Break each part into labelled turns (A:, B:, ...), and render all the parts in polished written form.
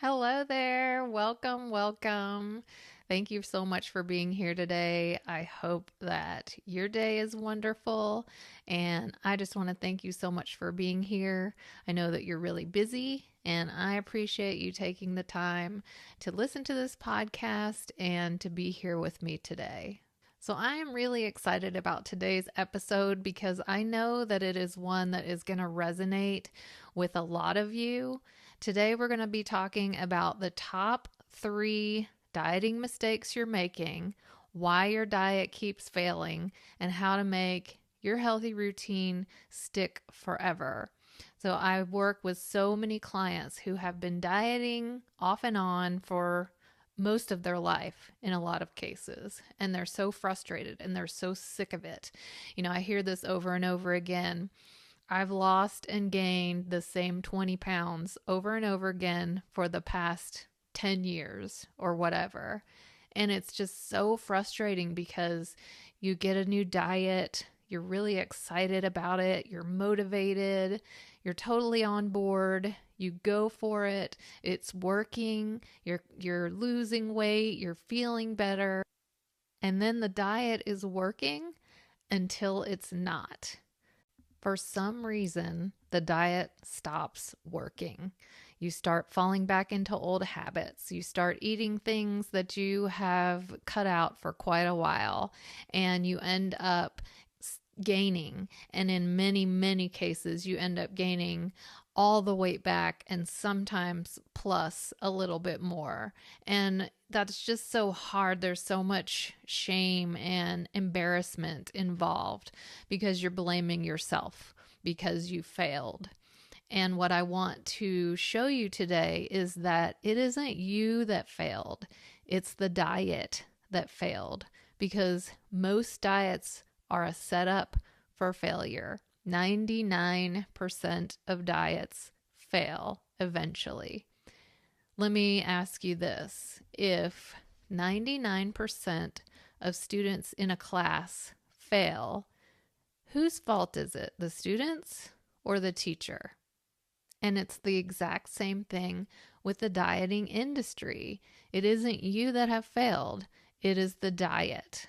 A: Hello there. Welcome, welcome. Thank you so much for being here today. I hope that your day is wonderful. And I just want to thank you so much for being here. I know that you're really busy, and I appreciate you taking the time to listen to this podcast and to be here with me today. So, I am really excited about today's episode because I know that it is one that is going to resonate with a lot of you. Today, we're going to be talking about the top 3 dieting mistakes you're making, why your diet keeps failing, and how to make your healthy routine stick forever. So, I work with so many clients who have been dieting off and on for most of their life in a lot of cases, and they're so frustrated and they're so sick of it. I hear this over and over again. I've lost and gained the same 20 pounds over and over again for the past 10 years or whatever. And it's just so frustrating because you get a new diet, you're really excited about it, you're motivated, you're totally on board, you go for it, it's working, you're losing weight, you're feeling better, and then the diet is working until it's not. For some reason, the diet stops working. You start falling back into old habits. You start eating things that you have cut out for quite a while, and you end up gaining. And in many, many cases, you end up gaining all the weight back and sometimes plus a little bit more. And that's just so hard. There's so much shame and embarrassment involved because you're blaming yourself because you failed. And what I want to show you today is that it isn't you that failed, it's the diet that failed, because most diets are a setup for failure. 99% of diets fail eventually. Let me ask you this. If 99% of students in a class fail, whose fault is it? The students or the teacher? And it's the exact same thing with the dieting industry. It isn't you that have failed. It is the diet.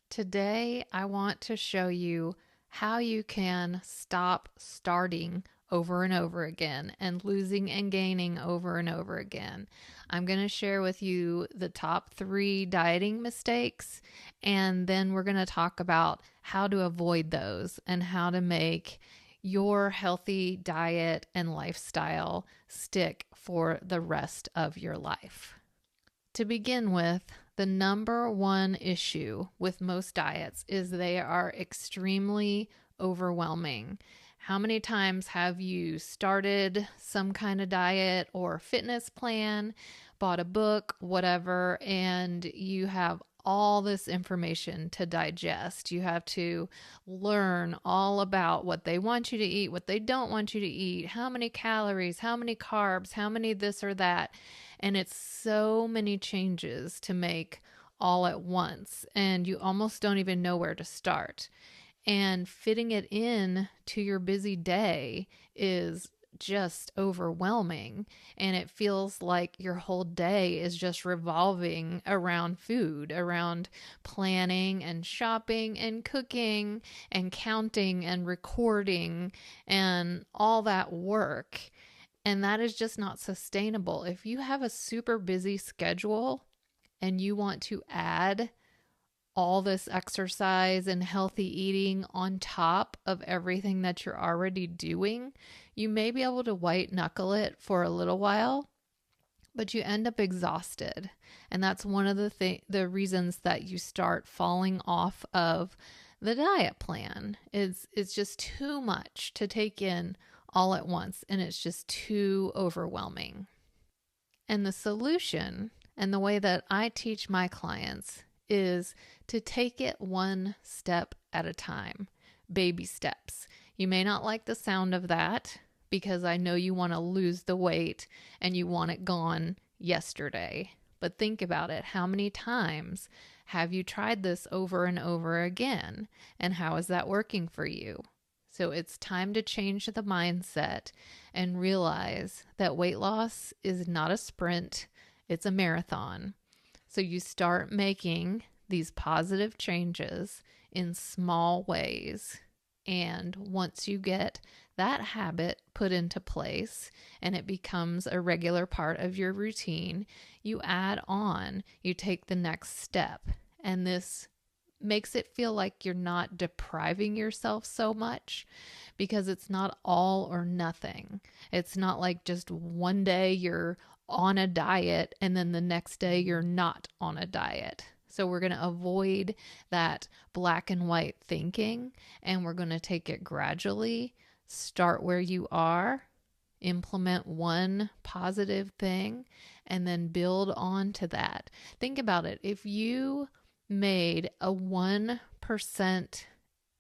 A: Today, I want to show you how you can stop starting over and over again and losing and gaining over and over again. I'm going to share with you the top 3 dieting mistakes, and then we're going to talk about how to avoid those and how to make your healthy diet and lifestyle stick for the rest of your life. To begin with, the number one issue with most diets is they are extremely overwhelming. How many times have you started some kind of diet or fitness plan, bought a book, whatever, and you have all this information to digest? You have to learn all about what they want you to eat, what they don't want you to eat, how many calories, how many carbs, how many this or that. And it's so many changes to make all at once, and you almost don't even know where to start. And fitting it in to your busy day is just overwhelming, and it feels like your whole day is just revolving around food, around planning and shopping and cooking and counting and recording and all that work. And that is just not sustainable. If you have a super busy schedule and you want to add all this exercise and healthy eating on top of everything that you're already doing, you may be able to white knuckle it for a little while, but you end up exhausted. And that's one of the reasons that you start falling off of the diet plan. It's just too much to take in all at once, and it's just too overwhelming. And the solution, and the way that I teach my clients, is to take it one step at a time, baby steps. You may not like the sound of that because I know you want to lose the weight and you want it gone yesterday. But think about it. How many times have you tried this over and over again? And how is that working for you? So it's time to change the mindset and realize that weight loss is not a sprint, it's a marathon. So you start making these positive changes in small ways. And once you get that habit put into place and it becomes a regular part of your routine, you add on, you take the next step. And this makes it feel like you're not depriving yourself so much because it's not all or nothing. It's not like just one day you're on a diet and then the next day you're not on a diet. So we're going to avoid that black and white thinking, and we're going to take it gradually. Start where you are, implement one positive thing, and then build on to that. Think about it. If you made a 1%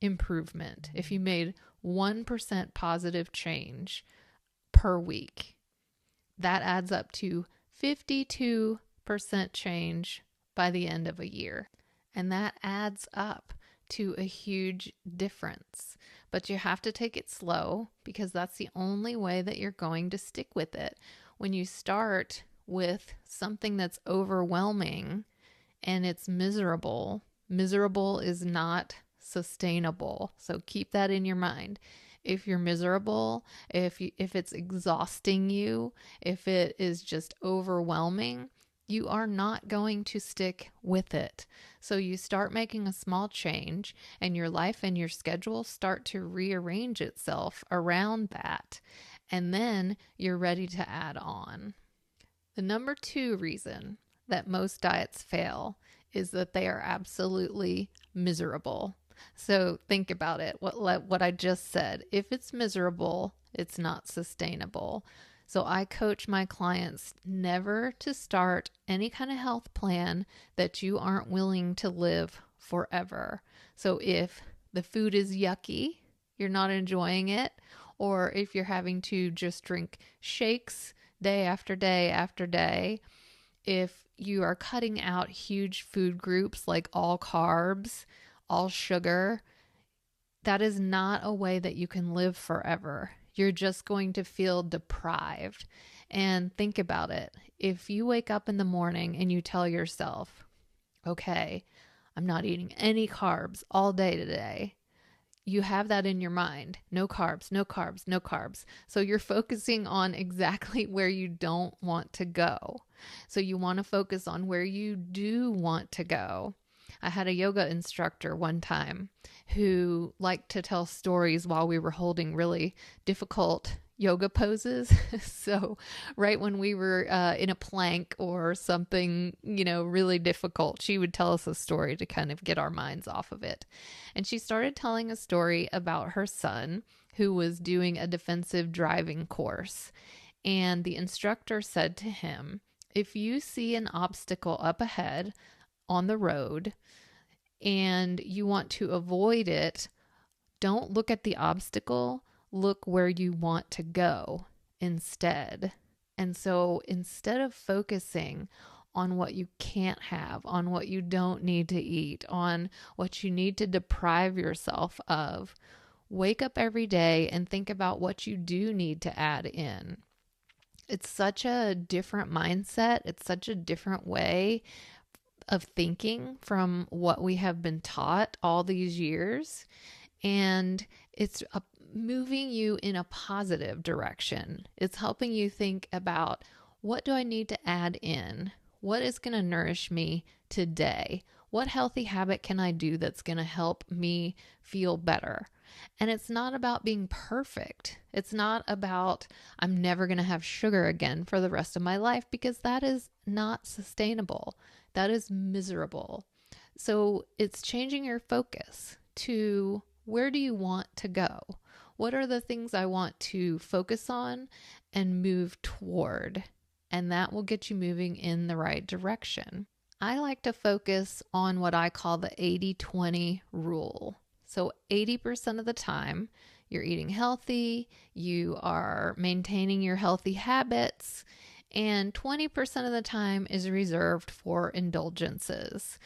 A: improvement, if you made 1% positive change per week, that adds up to 52% change by the end of a year. And that adds up to a huge difference. But you have to take it slow because that's the only way that you're going to stick with it. When you start with something that's overwhelming and it's miserable, miserable is not sustainable. So keep that in your mind. If you're miserable, if it's exhausting you, if it is just overwhelming, you are not going to stick with it. So you start making a small change and your life and your schedule start to rearrange itself around that. And then you're ready to add on. The number 2 reason that most diets fail is that they are absolutely miserable. So think about it, what I just said. If it's miserable, it's not sustainable. So I coach my clients never to start any kind of health plan that you aren't willing to live forever. So if the food is yucky, you're not enjoying it, or if you're having to just drink shakes day after day after day, if you are cutting out huge food groups like all carbs, all sugar, that is not a way that you can live forever. You're just going to feel deprived. And think about it. If you wake up in the morning and you tell yourself, okay, I'm not eating any carbs all day today, you have that in your mind. No carbs, no carbs, no carbs. So you're focusing on exactly where you don't want to go. So you want to focus on where you do want to go. I had a yoga instructor one time who liked to tell stories while we were holding really difficult yoga poses. So right when we were in a plank or something, really difficult, she would tell us a story to kind of get our minds off of it. And she started telling a story about her son who was doing a defensive driving course. And the instructor said to him, if you see an obstacle up ahead on the road and you want to avoid it, don't look at the obstacle, look where you want to go instead. And so instead of focusing on what you can't have, on what you don't need to eat, on what you need to deprive yourself of, wake up every day and think about what you do need to add in. It's such a different mindset. It's such a different way of thinking from what we have been taught all these years. And it's moving you in a positive direction. It's helping you think about, what do I need to add in? What is going to nourish me today? What healthy habit can I do that's going to help me feel better? And it's not about being perfect. It's not about, I'm never going to have sugar again for the rest of my life, because that is not sustainable. That is miserable. So it's changing your focus to, where do you want to go? What are the things I want to focus on and move toward? And that will get you moving in the right direction. I like to focus on what I call the 80-20 rule. So 80% of the time, you're eating healthy, you are maintaining your healthy habits, and 20% of the time is reserved for indulgences.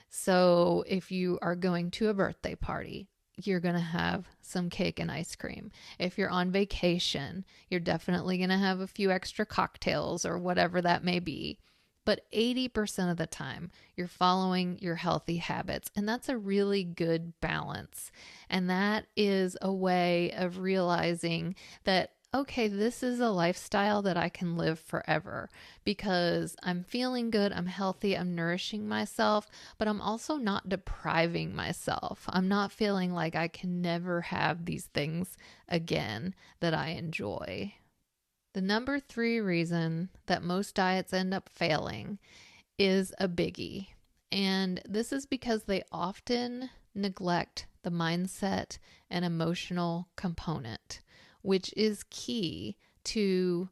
A: So if you are going to a birthday party, you're going to have some cake and ice cream. If you're on vacation, you're definitely going to have a few extra cocktails or whatever that may be. But 80% of the time, you're following your healthy habits. And that's a really good balance. And that is a way of realizing that, okay, this is a lifestyle that I can live forever because I'm feeling good, I'm healthy, I'm nourishing myself, but I'm also not depriving myself. I'm not feeling like I can never have these things again that I enjoy. The number 3 reason that most diets end up failing is a biggie. And this is because they often neglect the mindset and emotional component, which is key to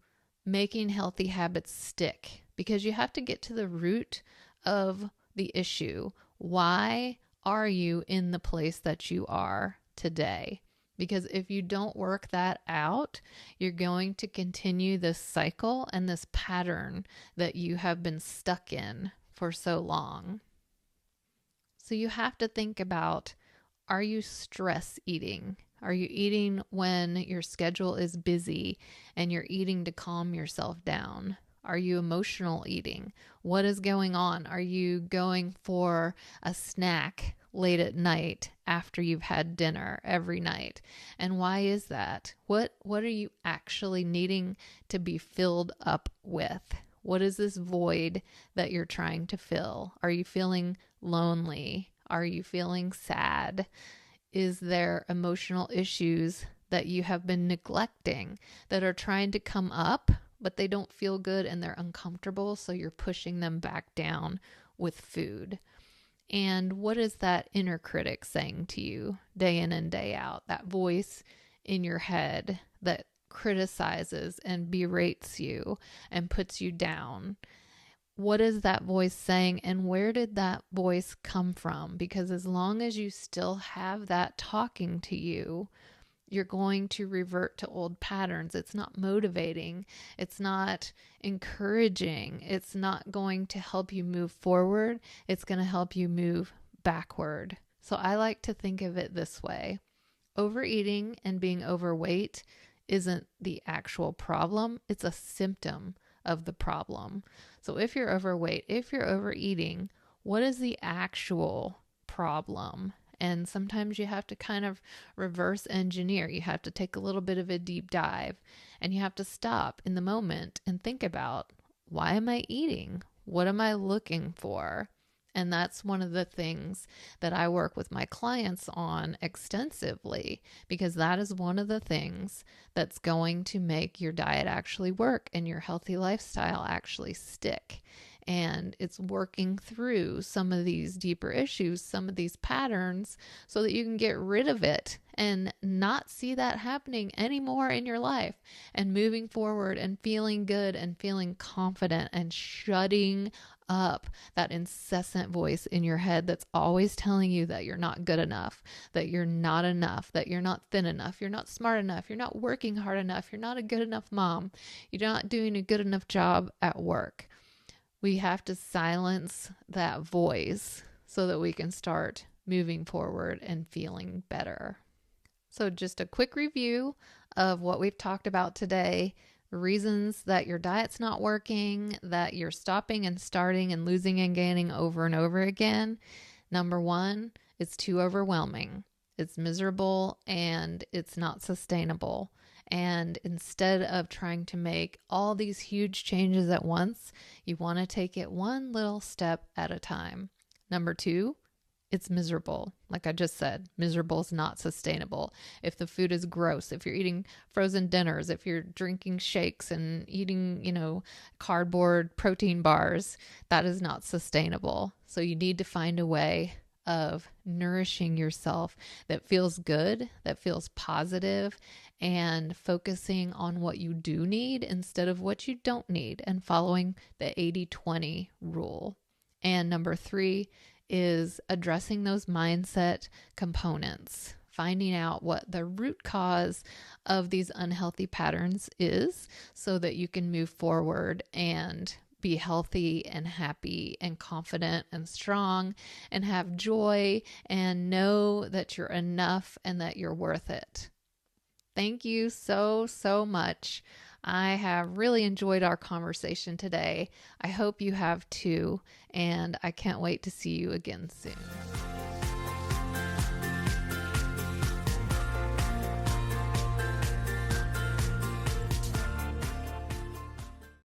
A: making healthy habits stick, because you have to get to the root of the issue. Why are you in the place that you are today? Because if you don't work that out, you're going to continue this cycle and this pattern that you have been stuck in for so long. So you have to think about, are you stress eating? Are you eating when your schedule is busy and you're eating to calm yourself down? Are you emotional eating? What is going on? Are you going for a snack late at night after you've had dinner every night? And why is that? What are you actually needing to be filled up with? What is this void that you're trying to fill? Are you feeling lonely? Are you feeling sad? Is there emotional issues that you have been neglecting that are trying to come up, but they don't feel good and they're uncomfortable, so you're pushing them back down with food? And what is that inner critic saying to you day in and day out? That voice in your head that criticizes and berates you and puts you down. What is that voice saying, and where did that voice come from? Because as long as you still have that talking to you, you're going to revert to old patterns. It's not motivating. It's not encouraging. It's not going to help you move forward. It's going to help you move backward. So I like to think of it this way. Overeating and being overweight isn't the actual problem. It's a symptom of the problem. So if you're overweight, if you're overeating, what is the actual problem? And sometimes you have to kind of reverse engineer. You have to take a little bit of a deep dive, and you have to stop in the moment and think about, why am I eating? What am I looking for? And that's one of the things that I work with my clients on extensively, because that is one of the things that's going to make your diet actually work and your healthy lifestyle actually stick. And it's working through some of these deeper issues, some of these patterns, so that you can get rid of it and not see that happening anymore in your life, and moving forward and feeling good and feeling confident and shutting up that incessant voice in your head that's always telling you that you're not good enough, that you're not enough, that you're not thin enough, you're not smart enough, you're not working hard enough, you're not a good enough mom, you're not doing a good enough job at work. We have to silence that voice so that we can start moving forward and feeling better. So just a quick review of what we've talked about today. The reasons that your diet's not working, that you're stopping and starting and losing and gaining over and over again. Number 1, it's too overwhelming. It's miserable and it's not sustainable. And instead of trying to make all these huge changes at once, you want to take it one little step at a time. Number 2, it's miserable. Like I just said, miserable is not sustainable. If the food is gross, if you're eating frozen dinners, if you're drinking shakes and eating, cardboard protein bars, that is not sustainable. So you need to find a way of nourishing yourself that feels good, that feels positive, and focusing on what you do need instead of what you don't need, and following the 80-20 rule. And number 3 is addressing those mindset components, finding out what the root cause of these unhealthy patterns is so that you can move forward and be healthy and happy and confident and strong and have joy and know that you're enough and that you're worth it. Thank you so, so much. I have really enjoyed our conversation today. I hope you have too, and I can't wait to see you again soon.